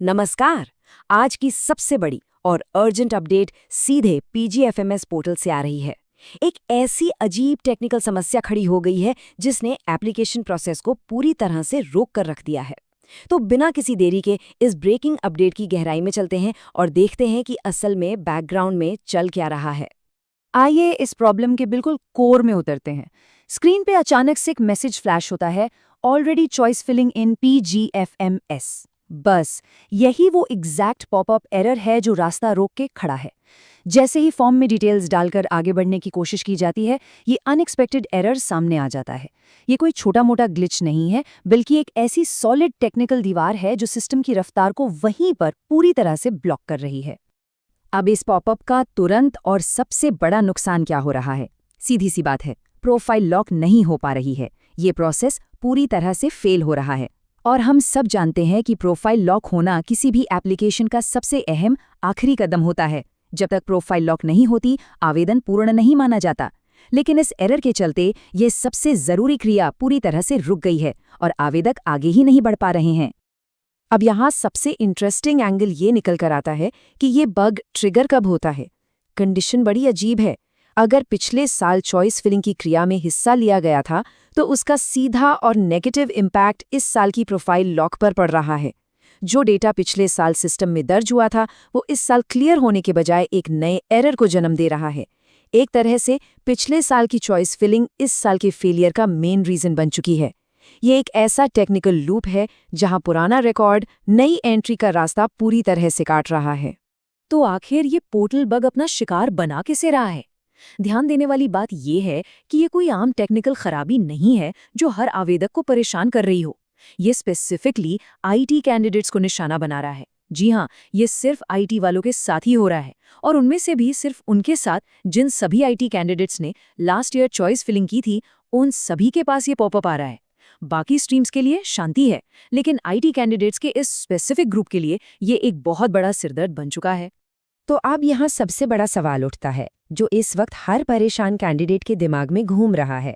नमस्कार। आज की सबसे बड़ी और अर्जेंट अपडेट सीधे पीजीएफएमएस पोर्टल से आ रही है। एक ऐसी अजीब टेक्निकल समस्या खड़ी हो गई है जिसने एप्लीकेशन प्रोसेस को पूरी तरह से रोक कर रख दिया है। तो बिना किसी देरी के इस ब्रेकिंग अपडेट की गहराई में चलते हैं और देखते हैं कि असल में बैकग्राउंड में चल क्या रहा है। आइए इस प्रॉब्लम के बिल्कुल कोर में उतरते हैं। स्क्रीन पे अचानक से एक मैसेज फ्लैश होता है, ऑलरेडी चॉइस फिलिंग इन पीजीएफएमएस। बस यही वो एग्जैक्ट पॉपअप एरर है जो रास्ता रोक के खड़ा है। जैसे ही फॉर्म में डिटेल्स डालकर आगे बढ़ने की कोशिश की जाती है, ये अनएक्सपेक्टेड एरर सामने आ जाता है। ये कोई छोटा मोटा ग्लिच नहीं है, बल्कि एक ऐसी सॉलिड टेक्निकल दीवार है जो सिस्टम की रफ्तार को वहीं पर पूरी तरह से ब्लॉक कर रही है। अब इस पॉपअप का तुरंत और सबसे बड़ा नुकसान क्या हो रहा है? सीधी सी बात है, प्रोफाइल लॉक नहीं हो पा रही है। ये प्रोसेस पूरी तरह से फेल हो रहा है। और हम सब जानते हैं कि प्रोफाइल लॉक होना किसी भी एप्लीकेशन का सबसे अहम आखिरी कदम होता है। जब तक प्रोफाइल लॉक नहीं होती, आवेदन पूर्ण नहीं माना जाता। लेकिन इस एरर के चलते ये सबसे जरूरी क्रिया पूरी तरह से रुक गई है और आवेदक आगे ही नहीं बढ़ पा रहे हैं। अब यहाँ सबसे इंटरेस्टिंग एंगल ये निकल कर आता है कि ये बग ट्रिगर कब होता है। कंडीशन बड़ी अजीब है। अगर पिछले साल चॉइस फिलिंग की क्रिया में हिस्सा लिया गया था, तो उसका सीधा और नेगेटिव इम्पैक्ट इस साल की प्रोफाइल लॉक पर पड़ रहा है। जो डेटा पिछले साल सिस्टम में दर्ज हुआ था, वो इस साल क्लियर होने के बजाय एक नए एरर को जन्म दे रहा है। एक तरह से पिछले साल की चॉइस फिलिंग इस साल के फेलियर का मेन रीजन बन चुकी है। ये एक ऐसा टेक्निकल लूप है जहां पुराना रिकॉर्ड नई एंट्री का रास्ता पूरी तरह से काट रहा है। तो आखिर ये पोर्टल बग अपना शिकार बना किसे रहा है? ध्यान देने वाली बात यह है कि ये कोई आम टेक्निकल खराबी नहीं है जो हर आवेदक को परेशान कर रही हो। ये स्पेसिफिकली आईटी कैंडिडेट्स को निशाना बना रहा है। जी हाँ, ये सिर्फ आईटी वालों के साथ ही हो रहा है, और उनमें से भी सिर्फ उनके साथ जिन सभी आईटी कैंडिडेट्स ने लास्ट ईयर चॉइस फिलिंग की थी, उन सभी के पास ये पॉपअप आ रहा है। बाकी स्ट्रीम्स के लिए शांति है, लेकिन आईटी कैंडिडेट्स के इस स्पेसिफिक ग्रुप के लिए ये एक बहुत बड़ा सिरदर्द बन चुका है। तो अब यहाँ सबसे बड़ा सवाल उठता है, जो इस वक्त हर परेशान कैंडिडेट के दिमाग में घूम रहा है।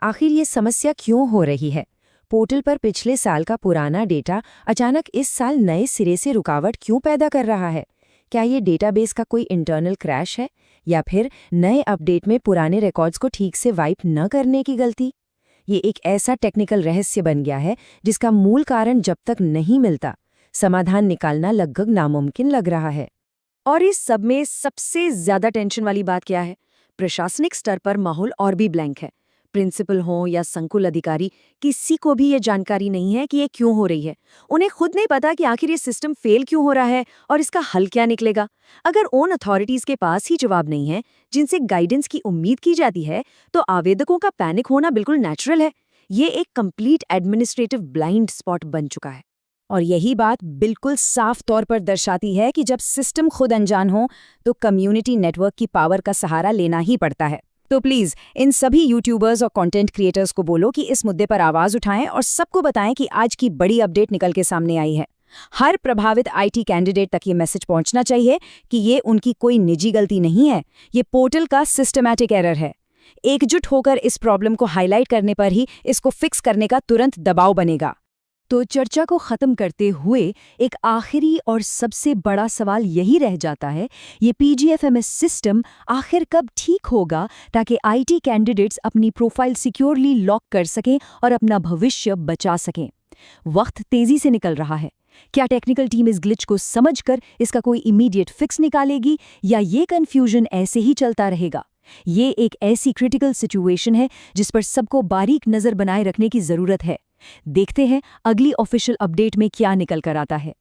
आखिर ये समस्या क्यों हो रही है? पोर्टल पर पिछले साल का पुराना डेटा अचानक इस साल नए सिरे से रुकावट क्यों पैदा कर रहा है? क्या ये डेटाबेस का कोई इंटरनल क्रैश है, या फिर नए अपडेट में पुराने रिकॉर्ड्स को ठीक से वाइप न करने की गलती? ये एक ऐसा टेक्निकल रहस्य बन गया है जिसका मूल कारण जब तक नहीं मिलता, समाधान निकालना लगभग नामुमकिन लग रहा है। और इस सब में सबसे ज्यादा टेंशन वाली बात क्या है? प्रशासनिक स्तर पर माहौल और भी ब्लैंक है। प्रिंसिपल हो या संकुल अधिकारी, किसी को भी ये जानकारी नहीं है कि ये क्यों हो रही है। उन्हें खुद नहीं पता कि आखिर ये सिस्टम फेल क्यों हो रहा है और इसका हल क्या निकलेगा। अगर उन अथॉरिटीज के पास ही जवाब नहीं है जिनसे गाइडेंस की उम्मीद की जाती है, तो आवेदकों का पैनिक होना बिल्कुल नेचुरल है। ये एक कंप्लीट एडमिनिस्ट्रेटिव ब्लाइंड स्पॉट बन चुका है। और यही बात बिल्कुल साफ तौर पर दर्शाती है कि जब सिस्टम खुद अनजान हो, तो कम्युनिटी नेटवर्क की पावर का सहारा लेना ही पड़ता है। तो प्लीज़ इन सभी यूट्यूबर्स और कंटेंट क्रिएटर्स को बोलो कि इस मुद्दे पर आवाज़ उठाएं और सबको बताएं कि आज की बड़ी अपडेट निकल के सामने आई है। हर प्रभावित आईटी कैंडिडेट तक ये मैसेज पहुंचना चाहिए कि ये उनकी कोई निजी गलती नहीं है, ये पोर्टल का सिस्टमैटिक एरर है। एकजुट होकर इस प्रॉब्लम को हाईलाइट करने पर ही इसको फिक्स करने का तुरंत दबाव बनेगा। तो चर्चा को खत्म करते हुए एक आखिरी और सबसे बड़ा सवाल यही रह जाता है, ये पीजीएफएमएस सिस्टम आखिर कब ठीक होगा ताकि आईटी कैंडिडेट्स अपनी प्रोफाइल सिक्योरली लॉक कर सकें और अपना भविष्य बचा सकें। वक्त तेजी से निकल रहा है। क्या टेक्निकल टीम इस ग्लिच को समझकर इसका कोई इमीडिएट फिक्स निकालेगी, या ये कंफ्यूजन ऐसे ही चलता रहेगा? ये एक ऐसी क्रिटिकल सिचुएशन है जिस पर सबको बारीक नजर बनाए रखने की जरूरत है। देखते हैं अगली ऑफिशियल अपडेट में क्या निकल कर आता है।